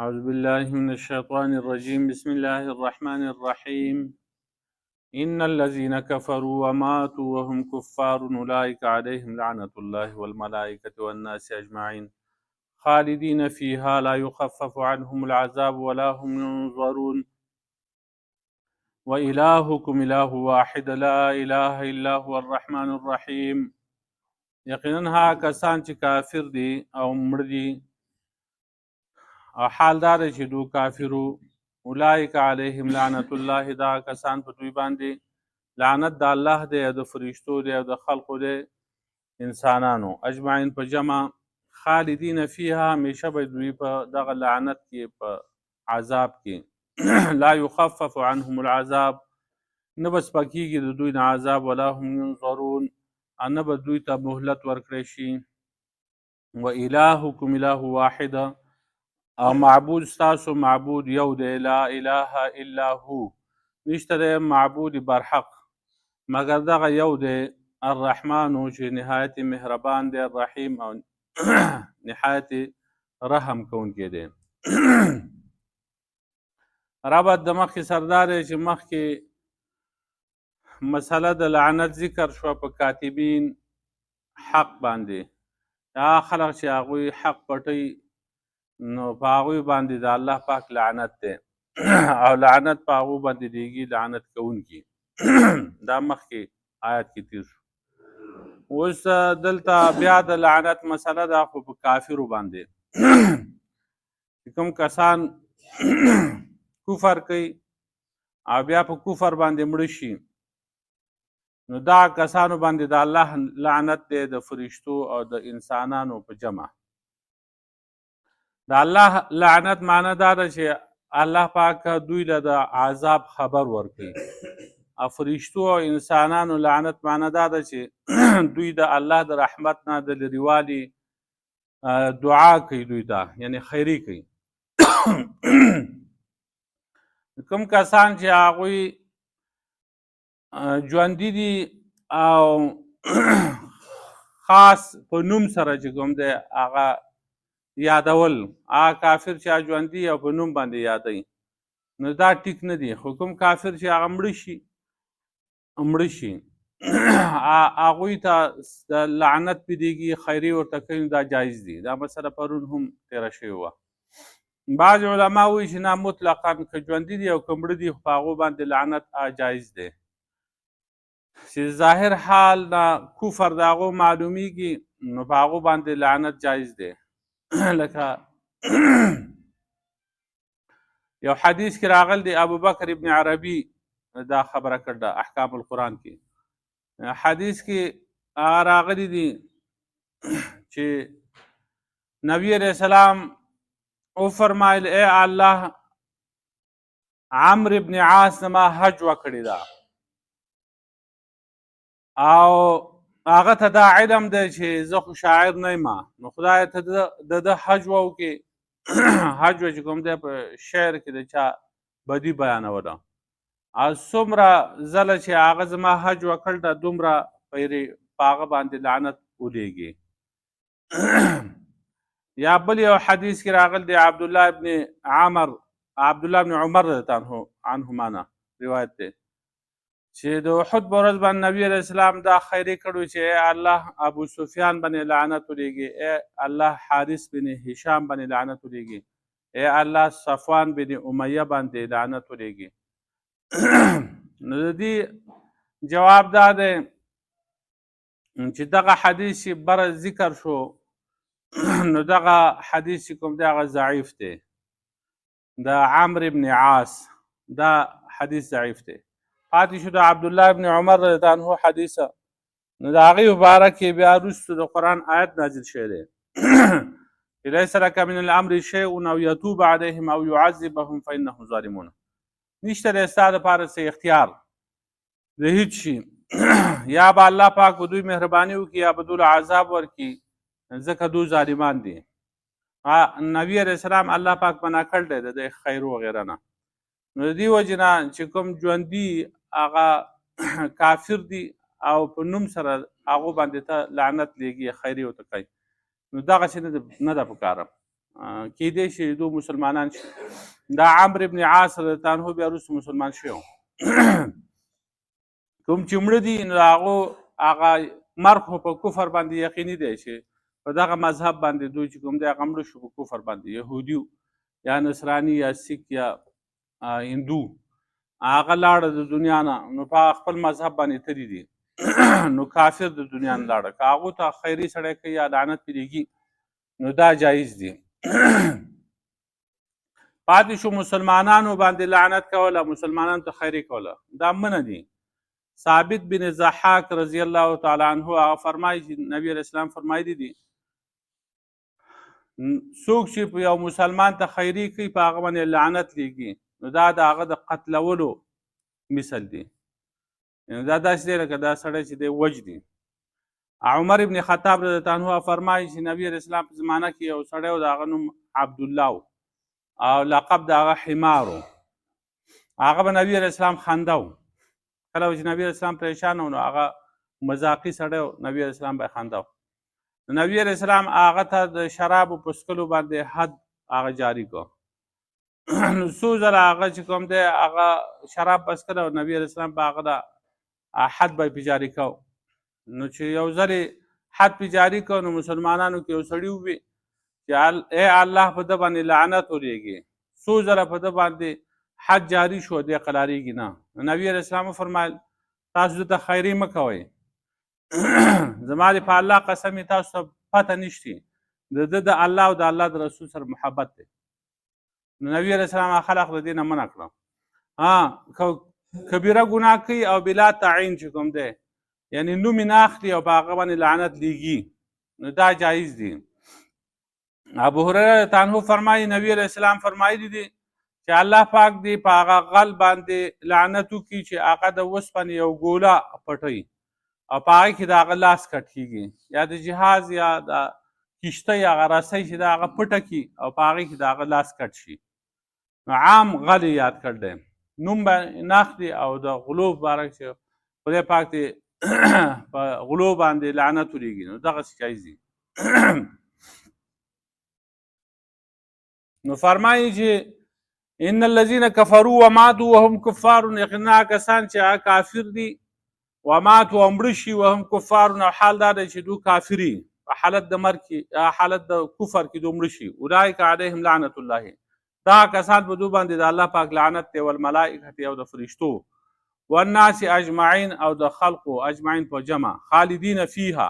أعوذ بالله من الشيطان الرجيم بسم الله الرحمن الرحيم إن الذين كفروا وماتوا وهم كفار أولئك عليهم لعنة الله والملائكة والناس أجمعين خالدين فيها لا يخفف عنهم العذاب ولا هم ينظرون وإلهكم إله واحد لا إله إلا هو الرحمن الرحيم. یقینا ها کسان چې کافر دي او مړه دي او حال دا دی چې دو کافرو اولئک علیهم لعنت الله، دا کسان په دوی باندې لعنت د الله دی او د فرشتو دی او د خلقو دی انسانانو اجمعین په جمع. خالدین فیها، همیشه به دوی په دغه لعنت کې په عذاب کې لا یخفف عنهم العذاب، نه به سپکېږي د دوی نه عذاب، ولا هم ینظرون، نه به دوی ته مهلت ورکړی شي. و الهکم اله واحد، او معبود ستاسو معبود یو دی، لا اله الا هو، نشته دی معبود برحق مگر دغه یو دی، الرحمن چې نهایت مهربان دی، الرحیم او نهایت رحم کوونکی دی. ربط د مخکې سردار دی چې مخکې مسله د لعنت ذکر شوه په کاتبین حق باندې، هغه خلک چې هغوی حق پټوي نو په هغوی باندې د الله پاک لعنت دی او لعنت په هغو باندې دیږي لعنت کوونکي. دا مخکې آیت کې تیر شو. اوس دلته بیا د لعنت مسله ده، خو په کافرو باندې کوم کسان کفر کوي او بیا په کفر باندې مړه شي، نو دا کسانو باندې د الله لعنت دی، د فرشتو او د انسانانو په جمع. د الله لعنت معنی دا ده چې الله پاک دوی له د عذاب خبر ورکوي، او فرشتو او انسانانو لعنت معنی دا ده چې دوی د الله د رحمت نه د لرېوالي دعا کوي دوی ته، یعنی خیري کوي. کوم کسان چې هغوی ژوندي دي او خاص په نوم سره چې کوم دی هغه یادول، هغه کافر چې ژوندي او په نوم باندې یادوي، نو دا ټیک نه دی. خو کوم کافر چې هغه مړه شي هغوی ته د لعنت پدېږي، خیري ورته کوي، دا جایز دي. دا مسله پرون هم تېره شوې وه. بعض علما وایي چې نه، مطلقا که ژوندي دي او که مړه دي خو په هغو باندې لعنت جایز دی، چې ظاهر حال نه کفر د هغو معلومیږي نو په هغو باندې لعنت جایز دی. لکه یو حدیث کې راغلی دی، ابوبکر ابن عربي دا خبره کړې احکام القرآن کې، حدیث کې هغه راغلی دي چې نبی علیہ السلام وفرمایل ای الله عمرو ابن عاص زما حج وکړی دا، او هغه ته دا علم دی چې زه خو شاعر نه یم، نو خدای ته د حج وکړي. حج چې کوم دی په شعر کې د چا بدي بیانوله، او څومره ځله چې هغه زما حج وکړ ده دومره په هغه باندې لعنت ولیږي. یا بل یو حدیث کې راغلی دی، عبدالله ابن عمر رضی الله عنهما نه روایت دی چې د احد په ورځ باندې نبي علیه السلام دا خیري کړی چې ای الله ابو سفیان باندې لعنت ولیږي، ای الله حارث بن هشام باندې لعنت ولیږي، ای الله صفوان بن امیه باندې لعنت ولیږي. نو د دې جواب دا دی چې دغه حدیث چې بره ذکر شو نو دغه حدیث چې کوم دی هغه ضعیف دی، د عمرو ابن عاص دا حدیث ضعیف دی. پاتې شو د عبدالله ابن عمر رضی الله عنه حدیثه، نو د هغې مبارک کې بیا وروسته د قرآن آیت نازل شوی دی چې لیس لک من الامر شیء او یتوب علیهم او یعذبهم فانهم ظالمون. نشته دی ستا دپاره څه اختیار د هیڅ شي، یا به الله پاک په دوی مهرباني وکړي یا به دوی عذاب ورکړي، ځکه دوی ظالمان دي. نبي علیه السلام الله پاک منع کړی دی د خیر وغیره نه. نو د دې وجې نه چې کوم ژوندي هغه کافر دي او په نوم سره هغو باندې ته لعنت لیږي، خیري ورته کوي، نو دغسې نه ده پکاره. کېدای شي دو مسلمانان شي. دا عمرو ابن عاص رضی الله عنه بیا وروسته مسلمان شوی کوم چې مړه دي نو هغه مرګ خو په کفر باندې یقیني دی چې په دغه مذهب باندې دوی چې کوم دی هغه مړه شو په کفر باندې، یهودي یا نصراني یا سیک یا هندو، هغه لاړه د دنیا نه نو په خپل مذهب باندې تللي دي نو کافر د دنیا نه لاړه، که هغو ته خیري سړی کوي یا لعنت پرېږي نو دا جایز دي. پاتې شو مسلمانانو باندې لعنت کوله، مسلمانانو ته خیري کوله، دا منه دي. ثابت بن ضحاک رضی الله تعالی عنه هغه فرمایي چې نبی علیه السلام فرمایلي دي څوک چې په یو مسلمان ته خیري کوي په هغه باندې لعنت لیږي نو دا د هغه د قتلولو مثل دی، دا داسې دی لکه دا سړی چې دی وجدي. عمر ابن خطاب رضی الله عنه فرمایي چې نبی علیه السلام په زمانه کې یو سړی و د هغه نوم عبدالله او لقب د هغه حمار و، هغه به نبی علیه السلام خنده و، کله چې نبی علیه السلام پریشان و نو هغه مذاقي سړی و، نبی علیه السلام به خنده و. نبی علیه السلام هغه ته د شرابو په څښلو باندې حد هغه جاري کړ نو څو ځله هغه چې کوم دی هغه شراب بس کړه او نبی علیه السلام په هغه د حد به یې پې جاري کو. نو چې یو ځل حد پې جاري کو نو مسلمانانو کې یو سړي ووي چې ای الله په ده باندې لعنت ورېږي، څو ځله په ده باندې حد جاري شو دی قلاریږي نه. نبی علیه السلام وفرمایل تاسو دته خیري مه کوئ زما دې په الله قسم تاسو ته پته نشتي د ده د الله او د الله د رسول سره محبت دی. نو نبی علیه السلام خلق د دې نه منع کړه. کبیره ګناه کوي او بلا تعین چې کوم دی یعنی نوم یې نه اخلي او په هغه باندې لعنت لیږي نو دا جایز دي. ابو هریره رضی الله عنه فرمایي نبی علیه السلام فرمایلي دي چې الله پاک دې په هغه غل باندې لعنت وکړي چې هغه د اوسپنې یو ګوله پټوي او په هغې کې د هغه لاس کټ کېږي، یا د جهاز یا د کشتۍ هغه رسۍ چې د هغه پټه کړي او په هغې کې د هغه لاس کټ شي. نو عام غل یې یاد کړ دی، نوم به نه اخلي او د غلو باره چې خدای پاک دې په غلو باندې لعنت ورېږي نو دغسې جایز دي. نو فرمایي چې ان الذین کفروا وماتوا وهم کفار، یقینا کسان چې هغه کافر دي وماتوا او مړه شي وهم کفار او حال دا دی چې دوی کافري په حالت د مرګ کې حالت د کفر کې دوی مړه شي. اولئک علیهم لعنت الله، دا کسان په دوی باندې د الله پاک لعنت دی والملائکة او د فرشتو والناس اجمعین او د خلقو اجمعین په جمع خالدین فیها،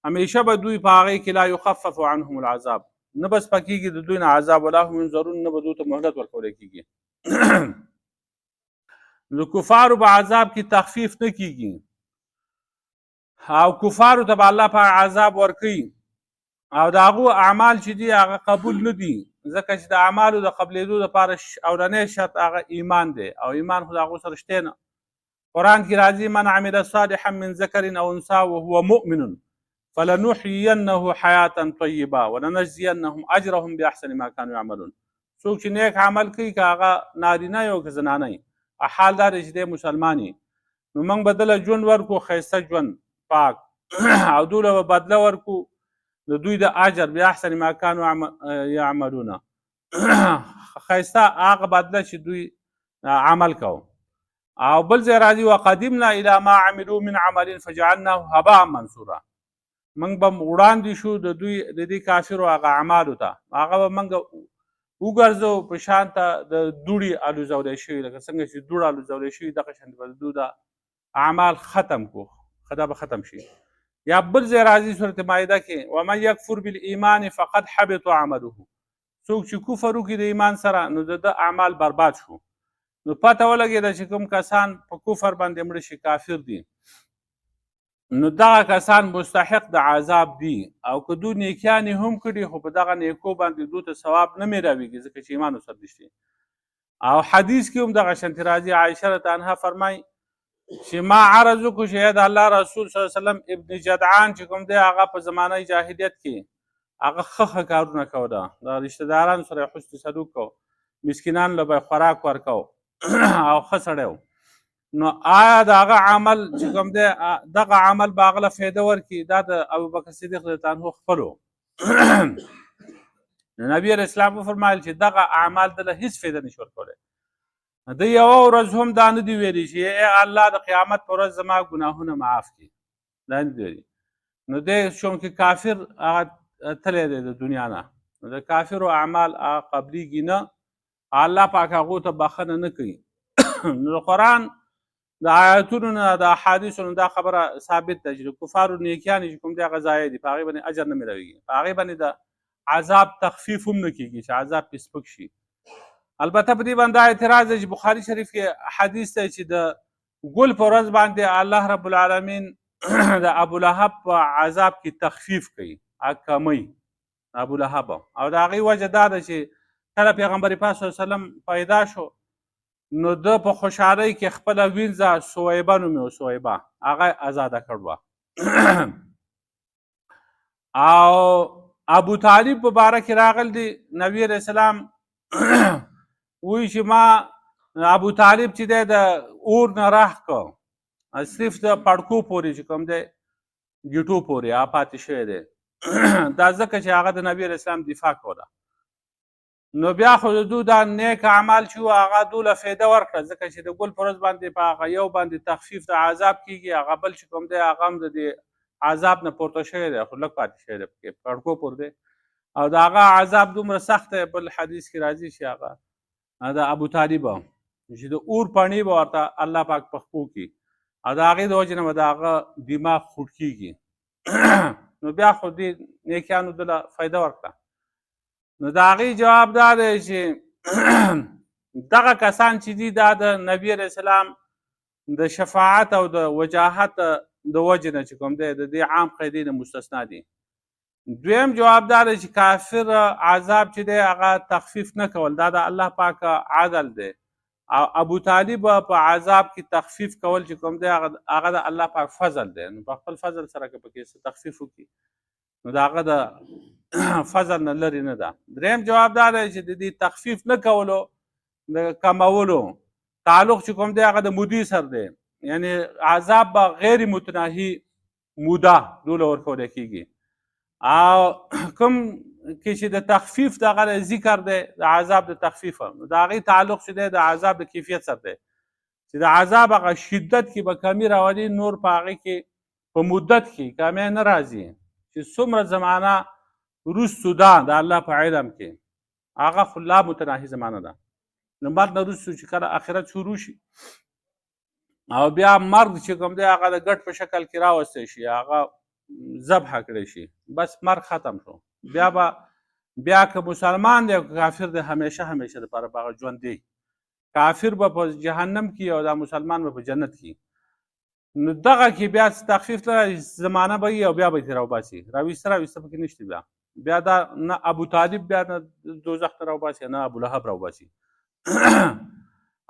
همیشه به دوی په هغې کې لا یخفف عنهم العذاب، نه بس پکېږي د دوی نه عذاب ولا هم ینظرون، نه به دوی ته مهلت ورکولی کېږي. نو کفارو په عذاب کې تخفیف نه کېږي او کفارو ته به الله پاک عذاب ورکوي او د هغو اعمال چې دي هغه قبول نه دي، ځکه چې د اعمالو د قبلېدو دپاره اولنی شرط هغه ایمان دی او ایمان خو د هغو سره شتی نه. قرآن کې راځي من عمل صالحا من ذکر او انثى وهو مؤمن فلنحيينه حیاة طیبه ولنجزینهم اجرهم باحسن ما كانوا یعملون. څوک چې نیک عمل کوي که هغه نارینه یو که زنانه یي حال دا دی چې دی مسلمان یي نو موږ به دله ژوند ورکړو ښایسته ژوند پاک او دوی له به بدله ورکړو د دوی د اجر باحسن ما كانوا یعملون، ښایسته هغه بدله چې دوی عمل کوو. او بل ځای راځي وقدمنا الى ما عملوا من عمل فجعلناه هباء منثورا، موږ به وړاندې شو د دوی د دې کافرو هغه اعمالو ته، هغه به موږ وګرځو په شان ته د دوړې الوزولی شوي، لکه څنګه چې دوړه الوزولی شوي دغه شان به د دوی د اعمال ختم کو، دا به ختم شي. یا بل ځای راځي سورة مائده کې ومن یکفر بالایمان فقد حبط عمله، څوک چې کفر وکړي د ایمان سره نو د ده اعمال برباد شو. نو پته ولګېده چې کوم کسان په کفر باندې مړه شي کافر دي نو دغه کسان مستحق د عذاب دي، او که دوی نیکیانې هم کړي خو په دغه نیکو باندې دوی ته ثواب نه میراویږي ځکه چې ایمان ورسره نشته. او حدیث کې هم دغه شانتې راځي، عایشه رضی الله عنها فرمایي چې ما عرض وکړو چې د الله رسول صلی الله علیه وسلم ابن جدعان چې کوم دی هغه په زمانه جاهلیت کې هغه ښه کارونه کوله، د رشته دارانو سره یې حسن سلوک کو، مسکینانو له به یې خوراک ورکو او ښه سړی و. نو آیا د هغه عمل چې کوم دی دغه عمل به هغه له فایده ورکړي؟ دا د ابوبکر صدیق رضی الله عنه خپلو نبی علیه السلام وفرمایل چې دغه اعمال دله هیڅ فایده نشي ورکولی. د یوه ورځ هم دا نه دي ویلي چې ای الله د قیامت په ورځ زما ګناهونه معاف کړي، دا نه دي ویلي. نو دی چونکې کافر هغه تللی دی د دنیا نه، نو د کافرو اعمال هغه قبلیږي نه، الله پاک هغو ته بخښنه نه کوي. نو د قرآن د آیاتونو نه د احادیثو نه دا خبره ثابت ده چې د کفارو نیکیانې چې کوم دی هغه ضایع دي، په هغې باندې اجر نه میلاویږي، په هغې باندې د عذاب تخفیف هم نه کېږي چې عذاب پې سپک شي. البته په دې باندې دا اعتراض دی چې بخاري شریف کې حدیث دی چې د ګل په ورځ باندې الله رب العالمین د ابولهب په عذاب کې تخفیف کوي، کمی ابولهب، او د هغې وجه دا ده چې کله پیغمبر پاک صلی الله علیه وسلم پیدا شو نو د په خوشحالۍ کې خپله وینځه سویبه نومې و، سویبه هغه ازاده کړ وه. او ابو طالب په باره کې راغل دی، نبی علیه السلام وایي چې ما ابو طالب چې دی د اور نه راه که، صرف د پړکو پورې چې کوم دی ګیټو پورې هغه پاتې شوی دی. دا ځکه چې هغه د نبی علیه السلام دفاع کوله. نو بیا خو د دو دا نیک اعمال چې وو هغه دوله فایده ورکړه، ځکه چې د ګل په ورځ باندې په هغه یو باندې تخفیف د عذاب کېږي، هغه بل چې کوم دی هغه هم د دې عذاب نه پورته شوی دی، خو لږ پاتې شوی دی پکې پړکو پور دی، او د هغه عذاب دومره سخت دی. بل حدیث کې راځي چې هغه د ابو طالب چې د اور پاڼې به ورته الله پاک په خپو کړي، او د هغې د وجې نه به د هغه دماغ خوټ کېږي. نو بیا خو دې نیکیانو دله فایده ورکړه. نو د هغې جواب دا دی چې دغه کسان چې دي دا د نبي علیه السلام د شفاعت او د وجاهت د وجې نه چې کوم دی د دې عام قیدې نه مستثنا دي. دویم جواب دا دی چې کافر عذاب چې دی هغه تخفیف نه کول، دا د الله پاک عدل دی، او ابو طالب په عذاب کې تخفیف کول چې کوم دی هغه د الله پاک فضل دی. نو په خپل فضل سره که پکې څه تخفیف وکړي نو د هغه د فضل نه لرې نه ده. دریم جواب دا دی چې د دې تخفیف نه کولو د کمولو تعلق چې کوم دی هغه د مودې سره دی، یعنی عذاب به غیر متناهي موده دوله ورکولی کېږي، او کوم کې چې د تخفیف دغه ذکر دی د عذاب د تخفیف، د هغې تعلق چې دی د عذاب د کیفیت سره دی، چې د عذاب هغه شدت کې به کمی راولي، نور په هغې کې په مدت کې کمی نه راځي، چې څومره زمانه وروستو ده د الله په علم کې هغه خو لا متناهي زمانه ده. نو مرګ نه وروستو چې کله آخرت شروع شي او بیا مرګ چې کوم دی هغه د ګډ په شکل کې راوستی شي، هغه ذبح کړی شي، بس مرګ ختم شو. بیا که مسلمان دی او که کافر دی همیشه همیشه دپاره به هغه ژوند دی. کافر به په جهنم کې او دا مسلمان به په جنت کې. نو دغه کې بیا تخفیف لري، زمانه به وي او بیا به یې راوباسي، راویسته پکې نشته. بیا دا نه ابو طالب بیا نه دوزخ ته راوباسي نه ابولهب راوباسي.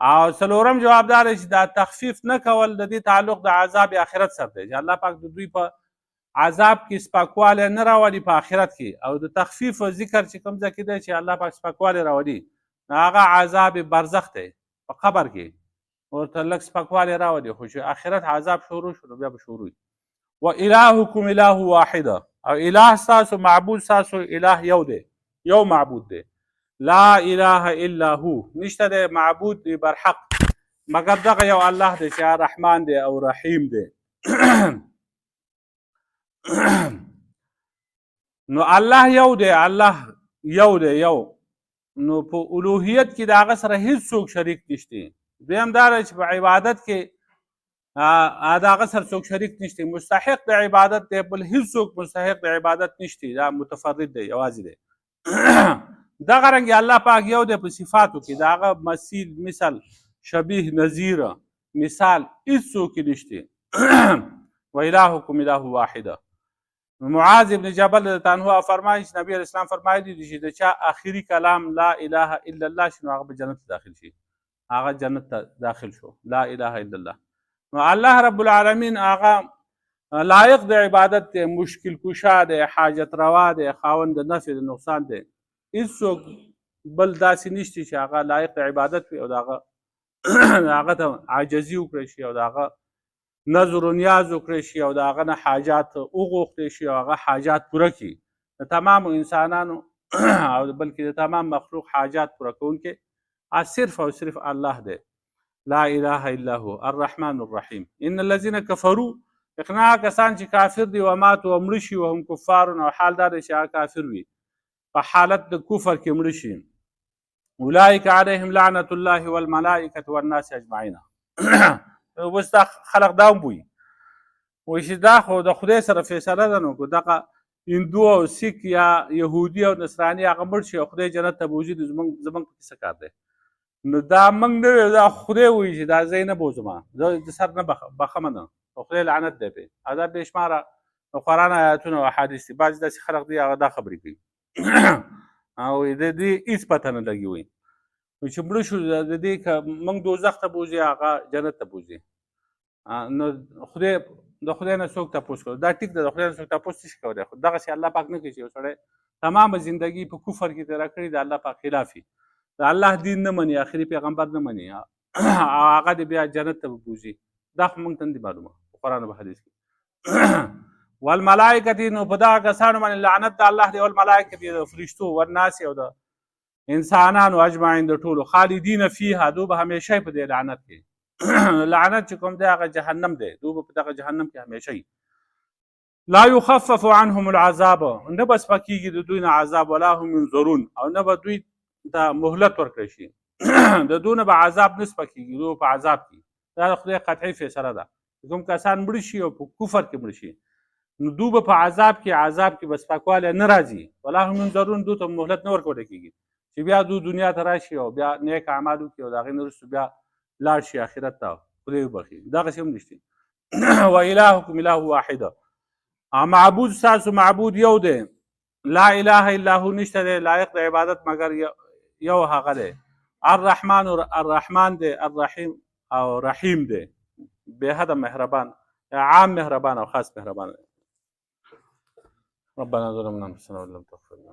او څلورم جواب دا دی چې دا تخفیف نه کول د دې تعلق د عذاب آخرت سره دی، چې الله پاک د دوی په عذاب کې سپکوالی نه راولي په آخرت کې، او د تخفیف ذکر چې کوم ځای کې دی چې الله پاک سپکوالی راولي هغه عذاب برزخ دی، په قبر کې ورته لږ سپکوالی راولي، خو چې آخرت عذاب شروع شو نو بیا به شروع وي. و الهکم اله واحده، او اله ستاسو معبود ستاسو اله یو دی، یو معبود دی، لا اله الا هو، نشته دی معبود دی برحق مګر دغه یو الله دی چې رحمان دی او رحیم دی. نو الله یو دی، الله یو دی، یو. نو په الوهیت کې د هغه سره هیڅ څوک شریک نشته. دویم دا دی چې په عبادت کې د هغه سره څوک شریک نشته، مستحق د عبادت دی، بل هیڅ څوک مستحق د عبادت نشته، دا متفرد دی، یوازې دی. دغه رنګې الله پاک یو دی په صفاتو کې، د هغه مثیل، مثل، شبیه، نظیر، مثال هیڅ څوک نشته. و الهکم اله واحده. معاذ ابن جبل رضی الله عنه فرمایي چې نبی علیه السلام فرمایلي دي چې د چا آخري کلام لا اله الا الله شي نو هغه به جنت ته داخل شي، هغه جنت ته داخل شو، لا اله الا الله. نو الله رب العالمین هغه لایق د عبادت دی، مشکل کشا دی، حاجت روا دی، خاوند د نفع د نقصان دی، هیڅوک بل داسې نشته چې هغه لایق د عبادت وي او د هغه ته عاجزي وکړی شي او د هغه نظر و نیاز وکړی شي او د هغه نه حاجات وغوښتی شي او هغه حاجات پوره کړي. د تمامو انسانانو او بلکې د تمام مخلوق حاجات پوره کوونکی صرف او صرف الله دی. لا اله الا هو الرحمن الرحیم. ان الذين كفروا، اقناع کسان چې کافر دي، وماتوا ومړه شي وهم کفار، او حال دا دی چې هغه کافر وي په حالت د کفر کې مړه شي، اولئک علیهم لعنة الله والملائکة والناس اجمعین. اوس دا خلق دا هم وایي چې دا خو د خدای سره فیصله ده، نو که دغه هندو او سیک یا یهودي او نصراني هغه مړ شي او خدای جنت ته بوځي، زموږ پکې څه کار دی؟ نو دا موږ نه ویل، دا خدای وایي چې دا زه یې نه بوځم، زه د سر نه بخمه نه، او خدای لعنت دی پرې. دا بې شماره د قرآن آیاتونه او احادیث دي. بعضې داسې خلق دي هغه دا خبرې کوي او د دې هېڅ پته نه لګي، وایي چې مړه شو د دې که موږ دوزخ ته بوځي هغه جنت ته بوځي. نو د خدای نه څوک تپوس کوي؟ دا ټیک ده، د خدای نه څوک تپوس نشي کولی، خو دغسې الله پاک نه کوي چې یو سړی تمامه زندګي په کفر کې تېره کړي، د الله پاک خلاف وي، د الله دین نه مني، آخري پیغمبر نه مني، هغه د بیا جنت ته بوځي. دا خو موږ ته نه دي معلومه په قرآن او حدیث کې. والملائکة، نو په دغه کسانو باندې لعنت د الله دی، والملائکة د فرشتو، والناس او د انسانانو اجمعین د ټولو، خالدین فیها، دو به همیشه په دې لعنت کې. لعنت چې کوم دی هغه جهنم دی، دو به په دغه جهنم کې همیشه وي. لا یخفف عنهم العذاب، نه به سپکېږي د دوی نه عذاب، ولا هم ینظرون، او نه به دوی ته مهلت ورکړی شي. د دوی نه به عذاب نه سپکېږي، دوی په عذاب کې. دا د خدای قطعي فیصله ده. کوم کسان مړه شي او په کفر کې مړه شي، نو دوی به په عذاب کې به سپکوالی نه راځي، ولا هم ینظرون، دوی ته مهلت نه ورکولی کېږي چې بیا دوی دنیا ته راشي او بیا نیک اعمال وکړي او د هغې نه وروسته بیا لاړ شي آخرت ته، خدای وبخي. دغسې هم نشته. و الهکم اله واحده، معبود ستاسو معبود یو دی، لا اله الا هو، نشته دی لایق د عبادت مگر یو هغه دی. الرحمن دی، الرحیم او رحیم دی، بې حده مهربان، عام مهربان او خاص مهربان. ربنا ظلمنا انفسنا وان لم تغفر لنا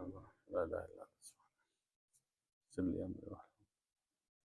لا اله الا انت